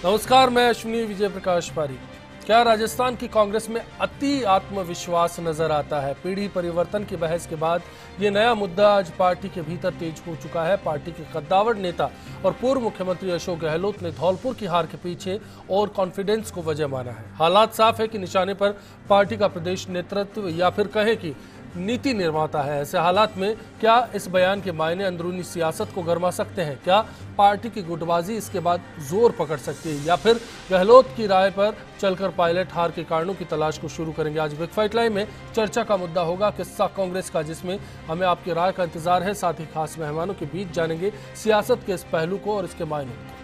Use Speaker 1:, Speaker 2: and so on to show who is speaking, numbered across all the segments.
Speaker 1: नमस्कार, मैं अश्विनी विजय प्रकाश पारी। क्या राजस्थान की कांग्रेस में अति आत्मविश्वास नजर आता है? पीढ़ी परिवर्तन की बहस के बाद ये नया मुद्दा आज पार्टी के भीतर तेज हो चुका है। पार्टी के कद्दावर नेता और पूर्व मुख्यमंत्री अशोक गहलोत ने धौलपुर की हार के पीछे और कॉन्फिडेंस को वजह माना है। हालात साफ है कि निशाने पर पार्टी का प्रदेश नेतृत्व या फिर कहें कि नीति निर्माता है। ऐसे हालात में क्या इस बयान के मायने अंदरूनी सियासत को गरमा सकते हैं? क्या पार्टी की गुटबाजी इसके बाद जोर पकड़ सकती है, या फिर गहलोत की राय पर चलकर पायलट हार के कारणों की तलाश को शुरू करेंगे? आज बिग फाइट लाइव में चर्चा का मुद्दा होगा किस्सा कांग्रेस का, जिसमें हमें आपकी राय का इंतजार है। साथ ही खास मेहमानों के बीच जानेंगे सियासत के इस पहलू को और इसके मायनों को।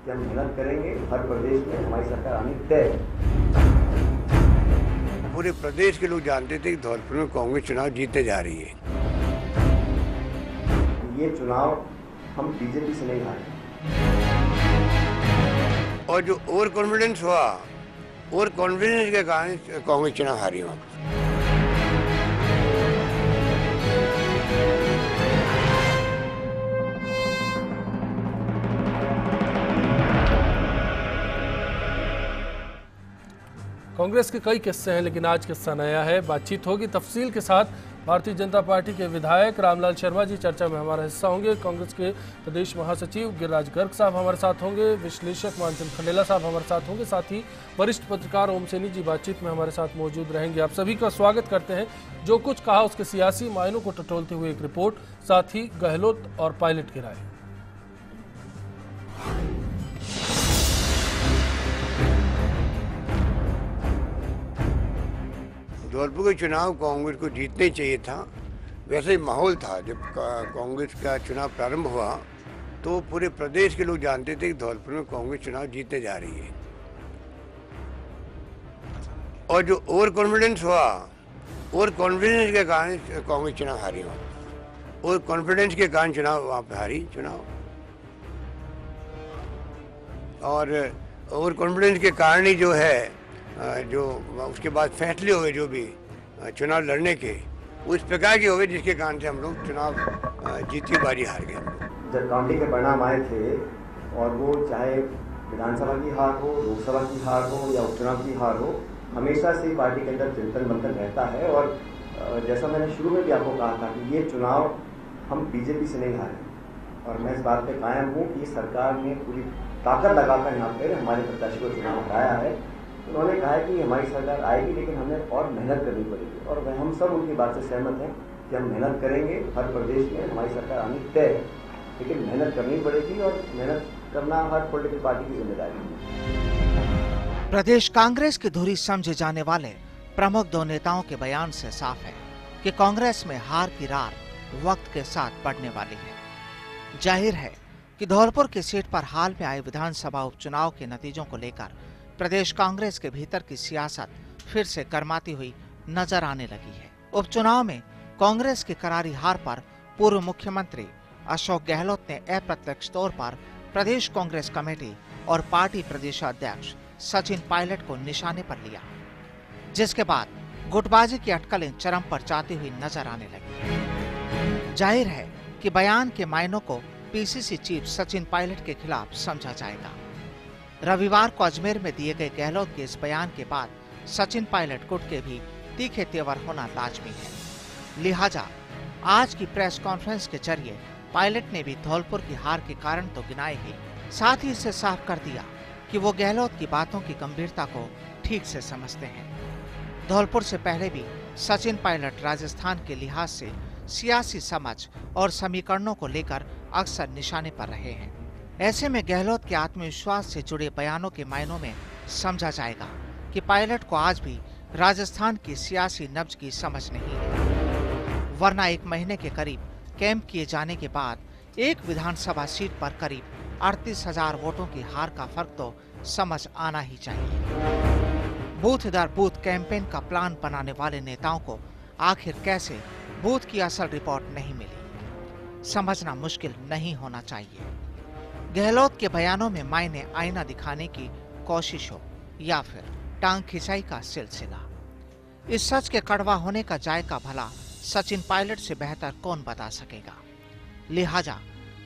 Speaker 2: हम मेहनत करेंगे, हर प्रदेश में हमारी सरकार आनी तय है।
Speaker 3: पूरे प्रदेश के लोग जानते थे कि धौलपुर में कांग्रेस चुनाव जीतने जा रही है।
Speaker 2: ये चुनाव हम बीजेपी से नहीं हारे।
Speaker 3: और जो ओवर कॉन्फिडेंस हुआ, ओवर कॉन्फिडेंस के कारण कांग्रेस चुनाव हारी वहां।
Speaker 1: कांग्रेस के कई किस्से हैं, लेकिन आज किस्सा नया है। बातचीत होगी तफसील के साथ। भारतीय जनता पार्टी के विधायक रामलाल शर्मा जी चर्चा में हमारा हिस्सा होंगे। कांग्रेस के प्रदेश महासचिव गिरिराज गर्ग साहब हमारे साथ होंगे। विश्लेषक मानचंद खंडेला साहब हमारे साथ होंगे। साथ ही वरिष्ठ पत्रकार ओम सैनी जी बातचीत में हमारे साथ मौजूद रहेंगे। आप सभी का स्वागत करते हैं। जो कुछ कहा उसके सियासी मायनों को टटोलते हुए एक रिपोर्ट, साथ ही गहलोत और पायलट की राय।
Speaker 3: धौलपुर के चुनाव कांग्रेस को जीतना ही चाहिए था। वैसे ही माहौल था। जब कांग्रेस का चुनाव प्रारंभ हुआ तो पूरे प्रदेश के लोग जानते थे कि धौलपुर में कांग्रेस चुनाव जीतने जा रही है। और जो ओवर कॉन्फिडेंस हुआ, ओवर कॉन्फिडेंस के कारण कांग्रेस चुनाव हारी वहां। ओवर कॉन्फिडेंस के कारण चुनाव वहां पे हारी चुनाव। और ओवर कॉन्फिडेंस के कारण ही जो है, जो उसके बाद फैसले हुए जो भी चुनाव लड़ने के, वो इस प्रकार के हुए जिसके कारण से हम लोग चुनाव जीती बारी हार गए।
Speaker 2: जब काउंटिंग के परिणाम आए थे, और वो चाहे विधानसभा की हार हो, लोकसभा की हार हो या उपचुनाव की हार हो, हमेशा से पार्टी के अंदर चिंतन मंथन रहता है। और जैसा मैंने शुरू में भी आपको कहा था कि ये चुनाव हम बीजेपी से नहीं हारे, और मैं इस बात पे कायम हूँ कि सरकार ने पूरी ताकत लगाकर यहाँ पर हमारे प्रत्याशी को चुनाव हराया है। उन्होंने कहा है कि हमारी सरकार आएगी, लेकिन हमें और मेहनत करनी पड़ेगी, और हम सब उनकी बात से सहमत हैं कि हम मेहनत करेंगे, हर प्रदेश में हमारी सरकार आनी तय है, लेकिन मेहनत करनी पड़ेगी, और मेहनत करना हर पॉलिटिकल पार्टी की जिम्मेदारी है।
Speaker 4: प्रदेश कांग्रेस की धुरी समझे जाने वाले प्रमुख दो नेताओं के बयान से साफ है कि कांग्रेस में हार की रार वक्त के साथ बढ़ने वाली है। जाहिर है कि धौलपुर की सीट पर हाल में आए विधानसभा उपचुनाव के नतीजों को लेकर प्रदेश कांग्रेस के भीतर की सियासत फिर से गरमाती हुई नजर आने लगी है। उपचुनाव में कांग्रेस की करारी हार पर पूर्व मुख्यमंत्री अशोक गहलोत ने अप्रत्यक्ष तौर पर प्रदेश कांग्रेस कमेटी और पार्टी प्रदेशाध्यक्ष सचिन पायलट को निशाने पर लिया, जिसके बाद गुटबाजी की अटकलें चरम पर जाती हुई नजर आने लगी। जाहिर है कि बयान के मायनों को पीसीसी चीफ सचिन पायलट के खिलाफ समझा जाएगा। रविवार को अजमेर में दिए गए गहलोत के इस बयान के बाद सचिन पायलट गुट के भी तीखे तेवर होना लाजमी है। लिहाजा आज की प्रेस कॉन्फ्रेंस के जरिए पायलट ने भी धौलपुर की हार के कारण तो गिनाए ही, साथ ही इसे साफ कर दिया कि वो गहलोत की बातों की गंभीरता को ठीक से समझते हैं। धौलपुर से पहले भी सचिन पायलट राजस्थान के लिहाज से सियासी समझ और समीकरणों को लेकर अक्सर निशाने पर रहे हैं। ऐसे में गहलोत के आत्मविश्वास से जुड़े बयानों के मायनों में समझा जाएगा कि पायलट को आज भी राजस्थान की सियासी नब्ज की समझ नहीं है, वरना एक महीने के करीब कैंप किए जाने के बाद एक विधानसभा सीट पर करीब 38,000 वोटों की हार का फर्क तो समझ आना ही चाहिए। बूथ दर बूथ कैंपेन का प्लान बनाने वाले नेताओं को आखिर कैसे बूथ की असल रिपोर्ट नहीं मिली, समझना मुश्किल नहीं होना चाहिए। गहलोत के बयानों में मायने आईना दिखाने की कोशिश हो या फिर टांग खिंचाई का सिलसिला, इस सच के कड़वा होने का जायका भला सचिन पायलट से बेहतर कौन बता सकेगा। लिहाजा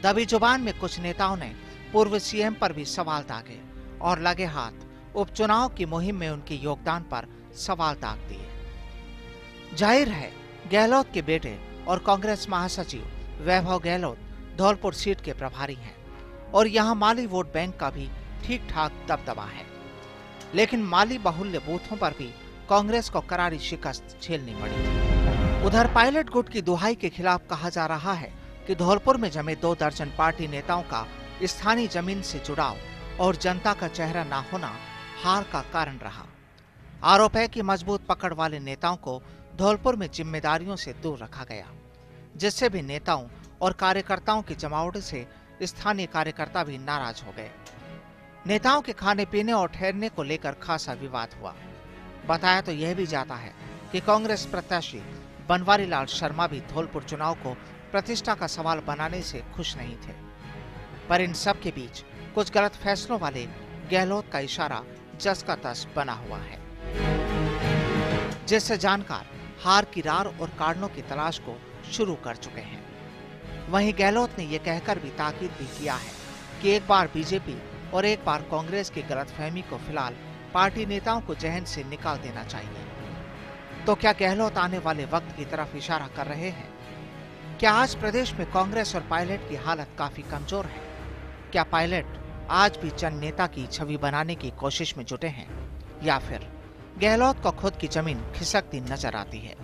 Speaker 4: दबी जुबान में कुछ नेताओं ने पूर्व सीएम पर भी सवाल दागे और लगे हाथ उपचुनाव की मुहिम में उनके योगदान पर सवाल दाग दिए। जाहिर है गहलोत के बेटे और कांग्रेस महासचिव वैभव गहलोत धौलपुर सीट के प्रभारी हैं और यहां माली वोट बैंक का भी ठीक ठाक दबदबा है, लेकिन माली बाहुल्य बूथों पर भी कांग्रेस को करारी शिकस्त झेलनी पड़ी थी। उधर पायलट गुट की दुहाई के खिलाफ कहा जा रहा है कि धौलपुर में जमे 2 दर्जन पार्टी नेताओं का स्थानीय जमीन से जुड़ाव और जनता का चेहरा न होना हार का कारण रहा। आरोप है कि मजबूत पकड़ वाले नेताओं को धौलपुर में जिम्मेदारियों से दूर रखा गया, जिससे भी नेताओं और कार्यकर्ताओं की जमावट से स्थानीय कार्यकर्ता भी नाराज हो गए। नेताओं के खाने पीने और ठहरने को लेकर खासा विवाद हुआ। बताया तो यह भी जाता है कि कांग्रेस प्रत्याशी बनवारी लाल शर्मा भी धौलपुर चुनाव को प्रतिष्ठा का सवाल बनाने से खुश नहीं थे। पर इन सब के बीच कुछ गलत फैसलों वाले गहलोत का इशारा जस का तस बना हुआ है, जिससे जानकार हार की रार और कारणों की तलाश को शुरू कर चुके हैं। वहीं गहलोत ने यह कहकर भी ताकीद भी किया है कि एक बार बीजेपी और एक बार कांग्रेस की गलतफहमी को फिलहाल पार्टी नेताओं को जहन से निकाल देना चाहिए। तो क्या गहलोत आने वाले वक्त की तरफ इशारा कर रहे हैं? क्या आज प्रदेश में कांग्रेस और पायलट की हालत काफी कमजोर है? क्या पायलट आज भी जन नेता की छवि बनाने की कोशिश में जुटे हैं, या फिर गहलोत को खुद की जमीन खिसकती नजर आती है?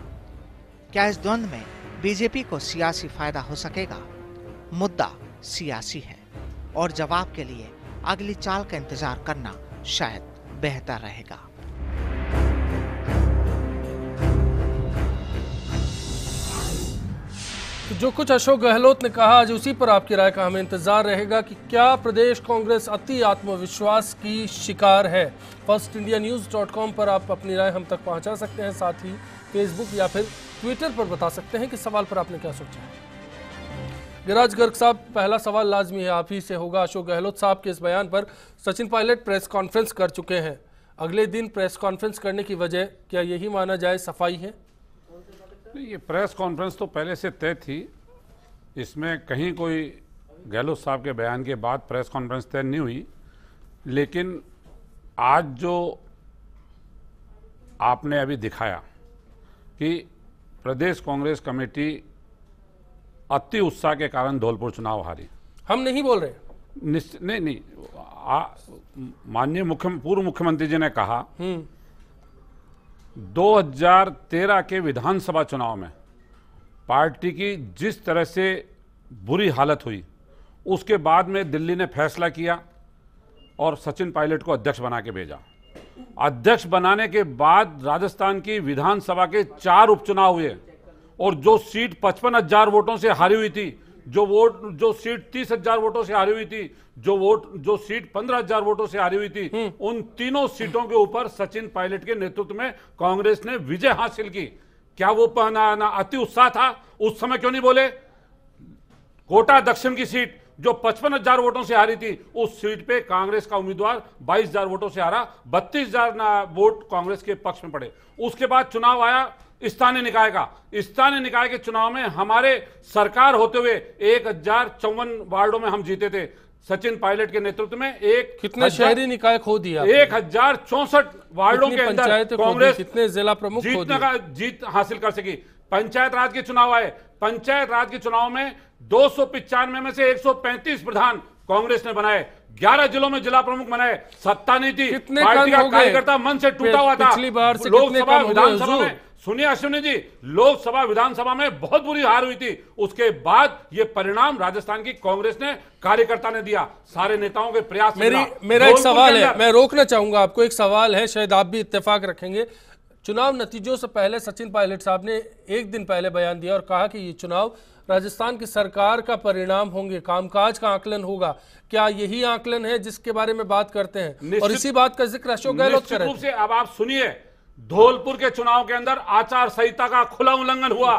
Speaker 4: क्या इस द्वंद में बीजेपी को सियासी फायदा हो सकेगा? मुद्दा सियासी है और जवाब के लिए अगली चाल का इंतजार करना शायद बेहतर रहेगा।
Speaker 1: तो जो कुछ अशोक गहलोत ने कहा, आज उसी पर आपकी राय का हमें इंतजार रहेगा कि क्या प्रदेश कांग्रेस अति आत्मविश्वास की शिकार है। firstindianews.com पर आप अपनी राय हम तक पहुंचा सकते हैं, साथ ही फेसबुक या फिर ट्विटर पर बता सकते हैं कि सवाल पर आपने क्या सोचा है। गिरिराज गर्ग साहब, पहला सवाल लाजमी है आप ही से होगा। अशोक गहलोत साहब के इस बयान पर सचिन पायलट प्रेस कॉन्फ्रेंस कर चुके हैं, अगले दिन प्रेस कॉन्फ्रेंस करने की वजह क्या यही माना जाए सफाई है?
Speaker 5: ये प्रेस कॉन्फ्रेंस तो पहले से तय थी, इसमें कहीं कोई गहलोत साहब के बयान के बाद प्रेस कॉन्फ्रेंस तय नहीं हुई। लेकिन आज जो आपने अभी दिखाया कि प्रदेश कांग्रेस कमेटी अति उत्साह के कारण धौलपुर चुनाव हारी, हम
Speaker 1: नहीं बोल रहे,
Speaker 5: नहीं, माननीय पूर्व मुख्यमंत्री जी ने कहा 2013 के विधानसभा चुनाव में पार्टी की जिस तरह से बुरी हालत हुई, उसके बाद में दिल्ली ने फैसला किया और सचिन पायलट को अध्यक्ष बना के भेजा। अध्यक्ष बनाने के बाद राजस्थान की विधानसभा के 4 उपचुनाव हुए और जो सीट 55,000 वोटों से हारी हुई थी, जो सीट 30,000 वोटों से हारी हुई थी, जो सीट 15,000 वोटों से हारी हुई थी, उन तीनों सीटों के ऊपर सचिन पायलट के नेतृत्व में कांग्रेस ने विजय हासिल की। क्या वो अति उत्साह था? उस समय क्यों नहीं बोले? कोटा दक्षिण की सीट जो 55,000 वोटों से हारी थी, उस सीट पे कांग्रेस का उम्मीदवार 22,000 वोटों से हारा, 32,000 वोट कांग्रेस के पक्ष में पड़े। उसके बाद चुनाव आया स्थानीय निकाय का। स्थानीय निकाय के चुनाव में हमारे सरकार होते हुए 1054 वार्डों में हम जीते थे। सचिन पायलट के नेतृत्व में
Speaker 1: कितने शहरी निकाय खो दिया?
Speaker 5: 1064 वार्डों के अंदर कांग्रेस
Speaker 1: कितने जिला प्रमुख
Speaker 5: जीत हासिल कर सकी। पंचायत राज के चुनाव आए, पंचायत राज के चुनाव में 295 में से 135 प्रधान कांग्रेस ने बनाए, 11 जिलों में जिला प्रमुख बनाए। सत्ता नहीं थी, पार्टी का कार्यकर्ता मन से टूटा हुआ था।
Speaker 1: पिछली बार से
Speaker 5: लोकसभा विधानसभा में, सुनिए अश्विनी जी, लोकसभा विधानसभा में बहुत बुरी हार हुई थी। उसके बाद ये परिणाम राजस्थान की कांग्रेस ने कार्यकर्ता ने दिया, सारे नेताओं के प्रयास।
Speaker 1: मेरा एक सवाल है, मैं रोकना चाहूंगा आपको, एक सवाल है, शायद आप भी इत्तेफाक रखेंगे। चुनाव नतीजों से पहले सचिन पायलट साहब ने एक दिन पहले बयान दिया और कहा कि ये चुनाव राजस्थान की सरकार का परिणाम होंगे, कामकाज का आकलन होगा। क्या यही आकलन है जिसके बारे में बात करते हैं? और इसी बात का जिक्र अशोक गहलोत कर रहे हैं।
Speaker 5: अब आप सुनिए, धौलपुर के चुनाव के अंदर आचार संहिता का खुला उल्लंघन हुआ।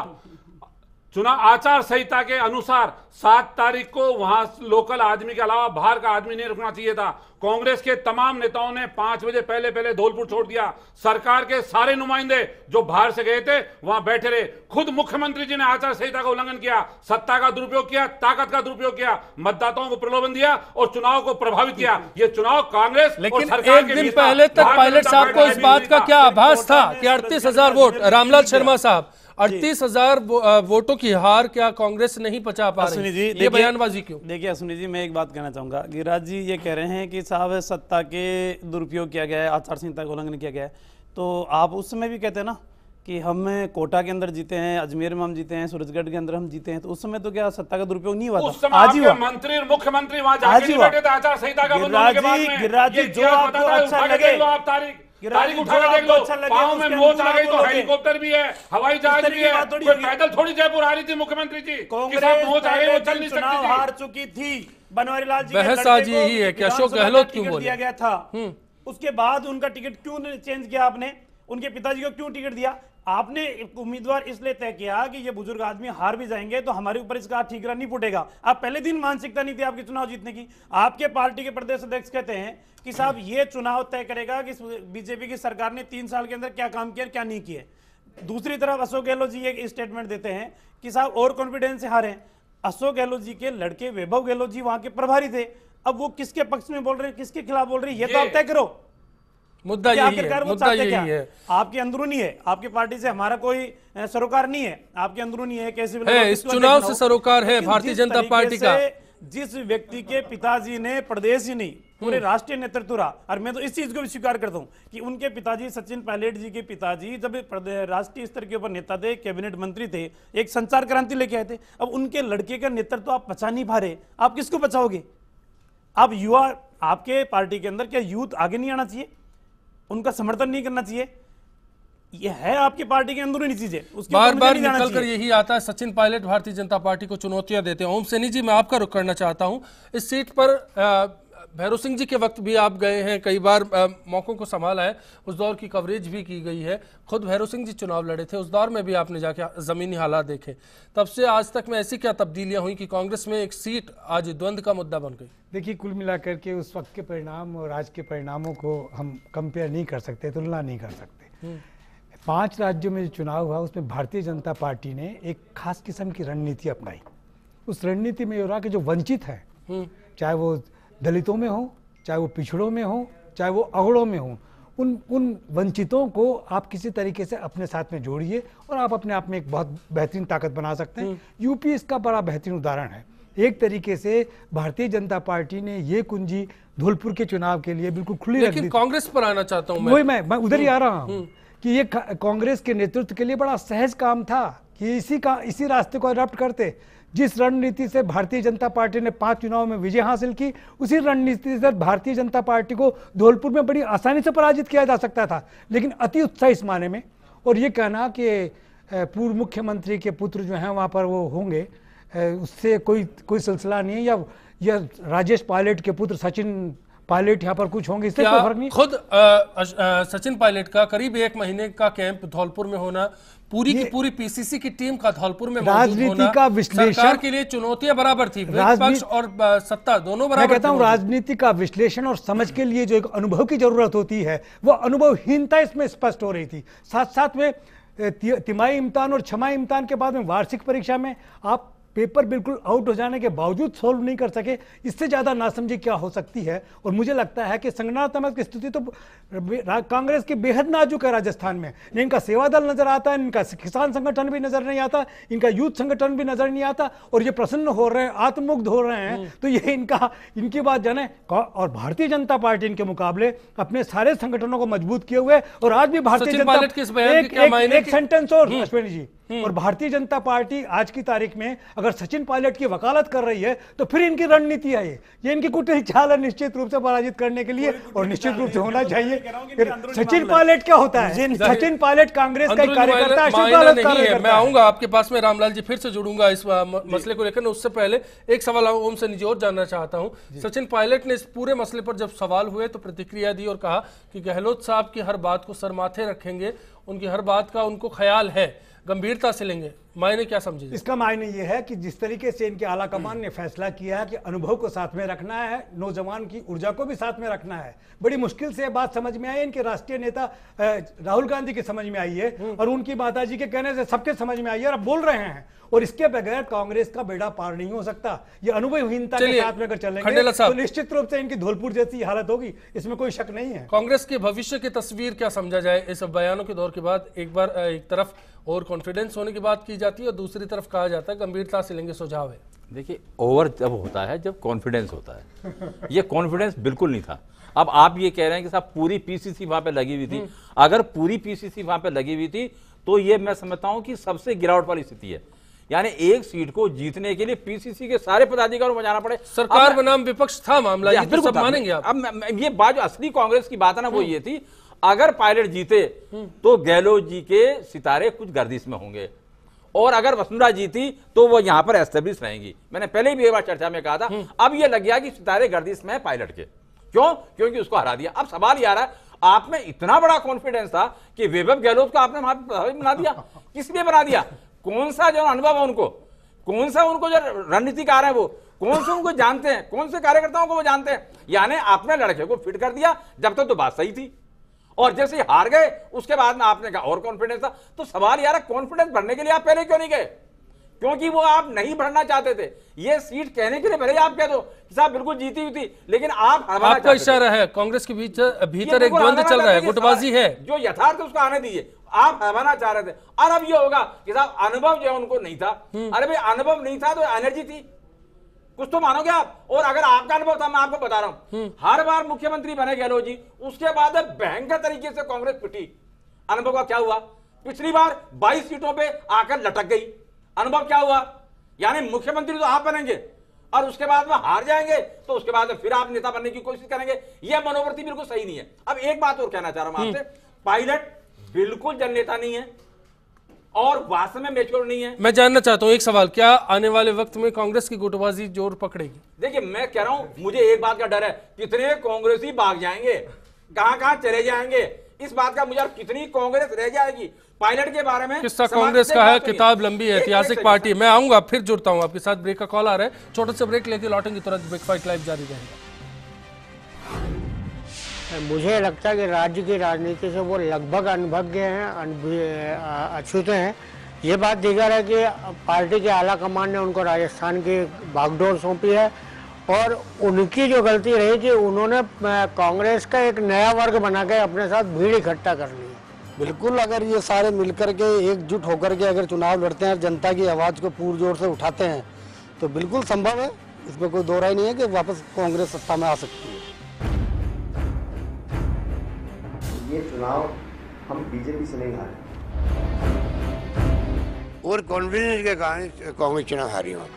Speaker 5: चुनाव आचार संहिता के अनुसार 7 तारीख को वहां लोकल आदमी के अलावा बाहर का आदमी नहीं रुकना चाहिए था। कांग्रेस के तमाम नेताओं ने 5 बजे पहले धौलपुर छोड़ दिया। सरकार के सारे नुमाइंदे जो बाहर से गए थे वहां बैठे रहे। खुद मुख्यमंत्री जी ने आचार संहिता का उल्लंघन किया, सत्ता का दुरुपयोग किया, ताकत का दुरुपयोग किया, मतदाताओं को प्रलोभन दिया और चुनाव को प्रभावित किया। ये चुनाव कांग्रेस
Speaker 1: लेकिन एक दिन पहले तक पायलट साहब को इस बात का क्या आभास था कि 38,000 वोट, रामलाल शर्मा साहब, 38,000 वोटों की हार क्या कांग्रेस नहीं पचा पा रही?
Speaker 6: जी,
Speaker 1: ये बयानबाजी क्यों?
Speaker 6: देखिए अश्विनी जी, मैं एक बात कहना चाहूंगा। गिरिराज जी ये कह रहे हैं कि साहब सत्ता के दुरुपयोग किया गया है, आचार संहिता का उल्लंघन किया गया है। तो आप उस समय भी कहते हैं ना कि हम कोटा के अंदर जीते हैं, अजमेर में हम जीते हैं, सूरजगढ़ के अंदर हम जीते हैं, तो उस समय तो क्या सत्ता का दुरुपयोग नहीं हुआ था? आज ही हुआ।
Speaker 5: मंत्री और मुख्यमंत्री वहां जाके नहीं बैठे थे आचार संहिता का बंद होने के बाद में।
Speaker 6: गिरिराज जी, जो आपको अच्छा लगे,
Speaker 5: आप तारीख उठा के देख लो, पाँव में मोच लगे तो हेलीकॉप्टर भी है, हवाई जहाज भी है, कोई पैदल थोड़ी जयपुर आ रही थी मुख्यमंत्री जी।
Speaker 6: कांग्रेस
Speaker 5: मोच आ गई, वो चल नहीं सकती,
Speaker 6: हार चुकी थी। बनवारी लाल जी
Speaker 1: बहस आज यही है कि अशोक गहलोत क्यों बोले
Speaker 6: दिया गया था, उसके बाद उनका टिकट क्यों चेंज किया आपने? उनके पिताजी को क्यों टिकट दिया आपने? उम्मीदवार इसलिए तय किया कि ये बुजुर्ग आदमी हार भी जाएंगे तो हमारे ऊपर इसका ठीकरा नहीं फूटेगा। आप पहले दिन मानसिकता नहीं थी आपके चुनाव जीतने की। आपके पार्टी के प्रदेश अध्यक्ष कहते हैं कि साहब ये चुनाव तय करेगा कि बीजेपी की सरकार ने 3 साल के अंदर क्या काम किया क्या नहीं किए। दूसरी तरफ अशोक गहलोत जी एक स्टेटमेंट देते हैं कि साहब और कॉन्फिडेंस से हारे। अशोक गहलोत जी के लड़के वैभव गहलोत जी वहां के प्रभारी थे। अब वो किसके पक्ष में बोल रहे हैं, किसके खिलाफ बोल रहे हैं, ये तो आप तय करो।
Speaker 1: मुद्दा यही है।
Speaker 6: आपकी अंदरूनी है, आपकी पार्टी से हमारा कोई सरोकार नहीं है, आपकी अंदरूनी है। कैसे
Speaker 1: इस चुनाव से सरोकार है भारतीय जनता पार्टी का।
Speaker 6: जिस व्यक्ति के पिताजी ने प्रदेश ही नहीं पूरे राष्ट्रीय नेतृत्व रहा, और मैं तो इस चीज को भी स्वीकार करता हूं कि उनके पिताजी सचिन पायलट जी के पिताजी जब राष्ट्रीय स्तर के ऊपर नेता थे, कैबिनेट मंत्री थे, एक संचार क्रांति लेके आए थे। अब उनके लड़के का नेतृत्व आप बचा नहीं पा रहे, आप किसको बचाओगे? आप युवा, आपके पार्टी के अंदर क्या यूथ आगे नहीं आना चाहिए? उनका समर्थन नहीं करना चाहिए? ये है आपकी पार्टी के अंदरूनी चीजें, उसके
Speaker 1: बार बार निकल कर यही आता है। सचिन पायलट भारतीय जनता पार्टी को चुनौतियां देते हैं। ओम सैनी जी, मैं आपका रुख करना चाहता हूं। इस सीट पर भैरव सिंह जी के वक्त भी आप गए हैं, कई बार मौकों को संभाला है, उस दौर की कवरेज भी की गई है। खुद भैरव सिंह जी चुनाव लड़े थे, उस दौर में भी आपने जाके जमीनी हालात देखे। तब से आज तक में ऐसी क्या तब्दीलियां हुई कि कांग्रेस में एक सीट आज द्वंद्व का मुद्दा बन गई?
Speaker 7: देखिए, कुल मिलाकर के उस वक्त के परिणाम और आज के परिणामों को हम कंपेयर नहीं कर सकते, तुलना नहीं कर सकते। 5 राज्यों में जो चुनाव हुआ उसमें भारतीय जनता पार्टी ने एक खास किस्म की रणनीति अपनाई। उस रणनीति में ये रहा कि जो वंचित है, चाहे वो दलितों में हो, चाहे वो पिछड़ों में हो, चाहे वो अगड़ों में हो, उन वंचितों को आप किसी तरीके से अपने साथ में जोड़िए और आप अपने आप में एक बहुत बेहतरीन ताकत बना सकते हैं। यूपी इसका बड़ा बेहतरीन उदाहरण है। एक तरीके से भारतीय जनता पार्टी ने ये कुंजी धौलपुर के चुनाव के लिए बिल्कुल खुली रख दी।
Speaker 1: लेकिन कांग्रेस पर आना चाहता हूं
Speaker 7: वही मैं उधर ही आ रहा हूं कि ये कांग्रेस के नेतृत्व के लिए बड़ा सहज काम था कि इसी रास्ते को अडॉप्ट करते। जिस रणनीति से भारतीय जनता पार्टी ने 5 चुनाव में विजय हासिल की, उसी रणनीति से भारतीय जनता पार्टी को धौलपुर में बड़ी आसानी से पराजित किया जा सकता था। लेकिन अति उत्साह इस माने में, और ये कहना कि पूर्व मुख्यमंत्री के पुत्र जो हैं वहाँ पर वो होंगे, उससे कोई सिलसिला नहीं है, या राजेश पायलट के पुत्र सचिन पायलट यहाँ पर कुछ होंगे, इससे कोई फर्क नहीं।
Speaker 1: खुद सचिन पायलट का करीब 1 महीने का कैंप धौलपुर में होना, पूरी की पूरी पीसीसी की टीम का धौलपुर में
Speaker 7: राजनीति का विश्लेषण,
Speaker 1: सरकार के लिए चुनौतियां बराबर थी, विपक्ष और सत्ता दोनों बराबर।
Speaker 7: मैं कहता हूं राजनीति का विश्लेषण और समझ के लिए जो एक अनुभव की जरूरत होती है, वो अनुभवहीनता इसमें स्पष्ट हो रही थी। साथ साथ में तिमाही इम्तिहान और छमाही इम्तिहान के बाद में वार्षिक परीक्षा में आप पेपर बिल्कुल आउट हो जाने के बावजूद सोल्व नहीं कर सके, इससे ज्यादा नासमझी क्या हो सकती है। और मुझे लगता है कि संगठनात्मक स्थिति तो कांग्रेस की बेहद नाजुक है राजस्थान में। इनका सेवा दल नजर आता है, इनका किसान संगठन भी नजर नहीं आता, इनका यूथ संगठन भी नजर नहीं आता, और ये प्रसन्न हो रहे हैं, आत्ममुग्ध हो रहे हैं। तो ये इनकी बात जाने। और भारतीय जनता पार्टी इनके मुकाबले अपने सारे संगठनों को मजबूत किए हुए, और आज भी भारतीय जनता एक सेंटेंस और अश्विनी जी, और भारतीय जनता पार्टी आज की तारीख में अगर सचिन पायलट की वकालत कर रही है तो फिर इनकी रणनीति है, ये इनकी कूटनीतिक चाल है निश्चित रूप से पराजित करने के लिए, और निश्चित रूप से होना चाहिए। सचिन पायलट क्या होता है? सचिन पायलट कांग्रेस का कार्यकर्ता है।
Speaker 1: मैं आऊंगा आपके पास में, रामलाल जी फिर से जुड़ूंगा इस मसले को लेकर। उससे पहले एक सवाल ओम से निजी और जानना चाहता हूं। सचिन पायलट ने इस पूरे मसले पर जब सवाल हुए तो प्रतिक्रिया दी और कहा कि गहलोत साहब की हर बात को सर माथे रखेंगे, उनकी हर बात का उनको ख्याल है, गंभीरता से लेंगे। मायने क्या समझे?
Speaker 7: इसका मायने ये है कि जिस तरीके से इनके आला कमान ने फैसला किया है कि अनुभव को साथ में रखना है, नौजवान की ऊर्जा को भी साथ में रखना है, बड़ी मुश्किल से बात समझ में आई है। इनके राष्ट्रीय नेता राहुल गांधी की समझ में आई है और उनकी माताजी के कहने से सबके समझ में आई है और अब बोल रहे हैं। और इसके बगैर कांग्रेस का बेड़ा पार नहीं हो सकता। ये अनुभवहीनता के साथ में अगर चलेंगे तो निश्चित रूप से इनकी धौलपुर जैसी हालत होगी, इसमें कोई शक नहीं है।
Speaker 1: कांग्रेस के भविष्य की तस्वीर क्या समझा जाए इस बयानों के दौर के बाद? एक तरफ और कॉन्फिडेंस होने की बात की जाती है और दूसरी तरफ कहा जाता है गंभीरता से लेंगे सुझाव है।
Speaker 8: देखिए, ओवर जब होता है जब कॉन्फिडेंस होता है, ये कॉन्फिडेंस बिल्कुल नहीं था। अब आप ये कह रहे हैं कि साहब पूरी पीसीसी वहां पे लगी हुई थी। अगर पूरी पीसीसी वहां पे लगी हुई थी तो ये मैं समझता हूं कि सबसे गिरावट वाली स्थिति है। यानी एक सीट को जीतने के लिए पीसीसी के सारे पदाधिकारियों को जाना पड़े।
Speaker 1: सरकार बनाम विपक्ष था मामला, ये तो सब मानेंगे आप।
Speaker 8: अब ये बात जो असली कांग्रेस की बात है ना, वो ये थी अगर पायलट जीते तो गहलोत जी के सितारे कुछ गर्दिश में होंगे और अगर वसुंधरा जीती तो वो यहां पर एस्टेब्लिश रहेंगी। मैंने पहले भी एक बार चर्चा में कहा था। अब ये लग गया कि सितारे गर्दिश में है पायलट के। क्यों? क्योंकि उसको हरा दिया। अब सवाल ये आ रहा है, आप में इतना बड़ा कॉन्फिडेंस था कि वैभव गहलोत को आपने वहां पर बना दिया। किस लिए बना दिया? कौन सा जो अनुभव है उनको, कौन सा उनको जो रणनीतिकार है वो, कौन से उनको जानते हैं, कौन से कार्यकर्ताओं को वो जानते हैं। यानी आपने लड़के को फिट कर दिया। जब तक तो बात सही थी और जैसे ही हार गए उसके बाद में आपने कहा और कॉन्फिडेंस था। तो सवाल यार, कॉन्फिडेंस बढ़ने के लिए आप पहले क्यों नहीं गए? क्योंकि वो आप नहीं बढ़ना चाहते थे। ये सीट कहने के लिए भले आप कह दो कि साहब बिल्कुल जीती हुई थी, लेकिन आपका
Speaker 1: इशारा है कांग्रेस के भीतर एक द्वंद्व चल रहा है, गुटबाजी है।
Speaker 8: जो यथार्थ उसको आने दीजिए। आप हरवाना चाह रहे थे और अब ये होगा कि साहब अनुभव जो है उनको नहीं था। अरे भाई, अनुभव नहीं था तो एनर्जी थी, कुछ तो मानोगे आप। और अगर आपका अनुभव था, मैं आपको बता रहा हूं, हर बार मुख्यमंत्री बने गहलोत जी, उसके बाद भयंकर तरीके से कांग्रेस पिटी। अनुभव का क्या हुआ? पिछली बार 22 सीटों पे आकर लटक गई। अनुभव क्या हुआ? यानी मुख्यमंत्री तो आप बनेंगे और उसके बाद में हार जाएंगे तो उसके बाद फिर आप नेता बनने की कोशिश करेंगे। यह मनोवृत्ति बिल्कुल सही नहीं है। अब एक बात और कहना चाह रहा हूं आपसे, पायलट बिल्कुल जननेता नहीं है और वास्तव में मैच्योर नहीं है।
Speaker 1: मैं जानना चाहता हूं एक सवाल, क्या आने वाले वक्त में कांग्रेस की गुटबाजी जोर पकड़ेगी?
Speaker 8: देखिए, मैं कह रहा हूं, मुझे एक बात का डर है, कितने कांग्रेसी भाग जाएंगे, कहां चले जाएंगे, इस बात का मुझे। कितनी कांग्रेस रह जाएगी? पायलट के बारे में
Speaker 1: किस्सा कांग्रेस का है, किताब लंबी है, ऐतिहासिक पार्टी। मैं आऊंगा, फिर जुड़ता हूं आपके साथ। ब्रेक का कॉल आ रहा है, छोटे से ब्रेक लेके लौटेंगे, तुरंत ब्रेकफास्ट लाइव जारी रहेगा।
Speaker 9: मुझे लगता है कि राज्य की राजनीति से वो लगभग अनुभज्ञ हैं, अछूते हैं। ये बात दीगर है कि पार्टी के आला कमान ने उनको राजस्थान की बागडोर सौंपी है और उनकी जो गलती रही कि उन्होंने कांग्रेस का एक नया वर्ग बना के अपने साथ भीड़ इकट्ठा कर ली।
Speaker 10: बिल्कुल, अगर ये सारे मिलकर के एकजुट होकर के अगर चुनाव लड़ते हैं और जनता की आवाज़ को पूरजोर से उठाते हैं तो बिल्कुल संभव है, इसमें कोई दो राय नहीं है कि वापस कांग्रेस सत्ता में आ सकती है।
Speaker 2: ये चुनाव हम बीजेपी से नहीं हारे
Speaker 3: और कॉन्फिडेंस के कारण कांग्रेस चुनाव हारी वहाँ